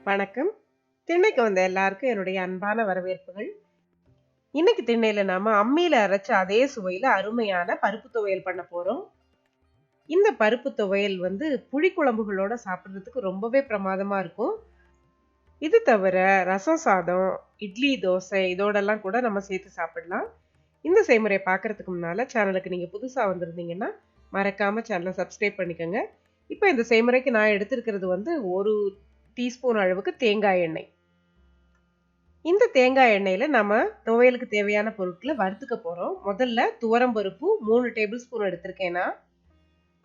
வணக்கம். திண்ணைக்கு வந்த எல்லாருக்கும் என்னுடைய அன்பான வரவேற்புகள். இன்னைக்கு திண்ணையில நாம அம்மியில அரைச்ச அதே சுவையில அருமையான பருப்பு துவையல் பண்ண போறோம். இந்த பருப்பு துவையல் புளி குழம்புகளோட சாப்பிடுறதுக்கு ரொம்பவே பிரமாதமா இருக்கும். இது தவிர ரசம் சாதம், இட்லி, தோசை இதோடெல்லாம் கூட நம்ம சேர்த்து சாப்பிடலாம். இந்த செய்முறையை பார்க்கறதுக்கு முன்னால சேனலுக்கு நீங்க புதுசா வந்திருந்தீங்கன்னா மறக்காம சேனலை சப்ஸ்கிரைப் பண்ணிக்கோங்க. இப்போ இந்த செய்முறைக்கு நான் எடுத்திருக்கிறது ஒரு டீஸ்பூன் அளவுக்கு தேங்காய் எண்ணெய். இந்த தேங்காய் எண்ணெயில நம்ம துவையலுக்கு தேவையான பொருட்களை வறுத்துக்க போறோம். முதல்ல துவரம்பருப்பு 3 டேபிள் ஸ்பூன் எடுத்திருக்கேன்னா,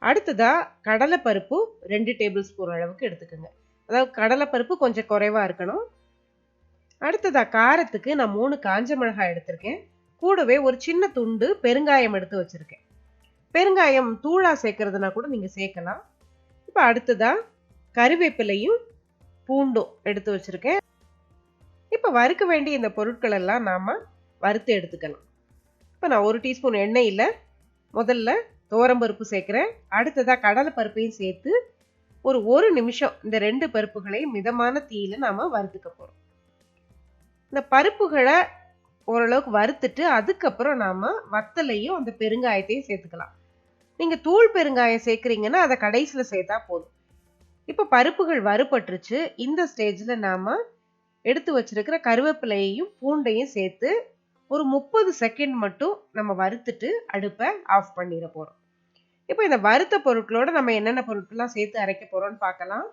அடுத்ததா கடலைப்பருப்பு 2 டேபிள் ஸ்பூன் அளவுக்கு எடுத்துக்கோங்க. அதாவது கடலைப்பருப்பு கொஞ்சம் குறைவா இருக்கணும். அடுத்ததா காரத்துக்கு நான் 3 காஞ்ச மிளகாய் எடுத்திருக்கேன். கூடவே ஒரு சின்ன துண்டு பெருங்காயம் எடுத்து வச்சிருக்கேன். பெருங்காயம் தூளா சேர்க்கறதுனா கூட நீங்க சேர்க்கலாம். இப்ப அடுத்ததா கறிவேப்பிலையும் பூண்டும் எடுத்து வச்சிருக்கேன். இப்ப வறுக்க வேண்டிய இந்த பொருட்கள் எல்லாம் நாம வறுத்து எடுத்துக்கலாம். இப்ப நான் 1 டீஸ்பூன் எண்ணெயில முதல்ல துவரம்பருப்பு சேர்க்கிறேன். அடுத்ததா கடலை பருப்பையும் சேர்த்து ஒரு நிமிஷம் இந்த 2 பருப்புகளையும் மிதமான தீயில நாம வறுத்துக்க போறோம். இந்த பருப்புகளை ஓரளவுக்கு வறுத்துட்டு அதுக்கப்புறம் நாம வத்தலையும் அந்த பெருங்காயத்தையும் சேர்த்துக்கலாம். நீங்க தூள் பெருங்காயம் சேர்க்கிறீங்கன்னா அதை கடைசியில சேர்த்தா போதும். இப்ப பருப்புகள் வறுபட்டுருச்சு. இந்த ஸ்டேஜ்ல நாம எடுத்து வச்சிருக்கிற கருவேப்பிலையையும் பூண்டையும் சேர்த்து ஒரு 30 செகண்ட் மட்டும் நம்ம வறுத்துட்டு அடுப்பை ஆஃப் பண்ணிட போறோம். இப்போ இந்த வறுத்த பொருட்களோட நம்ம என்னென்ன பொருட்கள்லாம் சேர்த்து அரைக்க போறோம்னு பார்க்கலாம்.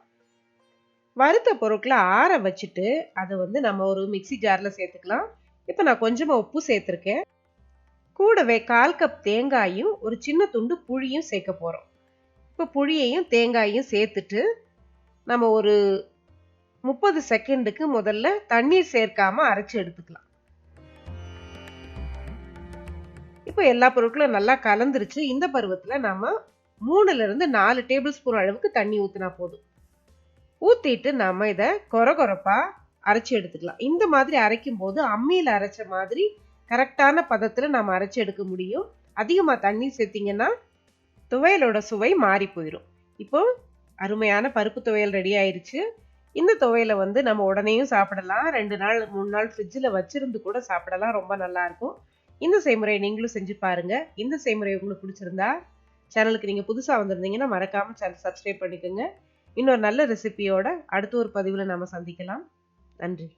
வறுத்த பொருட்களை ஆற வச்சுட்டு அதை நம்ம ஒரு மிக்சி ஜார்ல சேர்த்துக்கலாம். இப்போ நான் கொஞ்சமா உப்பு சேர்த்திருக்கேன். கூடவே 1/4 கப் தேங்காயும் ஒரு சின்ன துண்டு புளியும் சேர்க்க போறோம். இப்போ புளியையும் தேங்காயும் சேர்த்துட்டு நம்ம ஒரு 30 செகண்டுக்கு முதல்ல தண்ணீர் சேர்க்காம அரைச்சு எடுத்துக்கலாம். இப்போ எல்லா பொருட்களும் நல்லா கலந்துருச்சு. இந்த பருவத்துல நாம 3ல இருந்து 4 டேபிள் ஸ்பூன் அளவுக்கு தண்ணி ஊத்தினா போதும். ஊத்திட்டு நாம இதை கொரகொரப்பா அரைச்சு எடுத்துக்கலாம். இந்த மாதிரி அரைக்கும் போது அம்மியில அரைச்ச மாதிரி கரெக்டான பதத்துல நாம அரைச்சு எடுக்க முடியும். அதிகமா தண்ணி சேர்த்தீங்கன்னா துவையலோட சுவை மாறி போயிடும். இப்போ அருமையான பருப்பு துவையல் ரெடி ஆயிருச்சு. இந்த துவையலை நம்ம உடனேயும் சாப்பிடலாம். 2 நாள் 3 நாள் ஃப்ரிட்ஜில் வச்சிருந்து கூட சாப்பிடலாம். ரொம்ப நல்லா இருக்கும். இந்த செய்முறையை நீங்களும் செஞ்சு பாருங்க. இந்த செய்முறை உங்களுக்கு பிடிச்சிருந்தா சேனலுக்கு நீங்க புதுசா வந்திருந்தீங்கன்னா மறக்காம சேனல் சப்ஸ்கிரைப் பண்ணிக்கோங்க. இன்னொரு நல்ல ரெசிபியோட அடுத்த ஒரு பதிவுல நாம சந்திக்கலாம். நன்றி.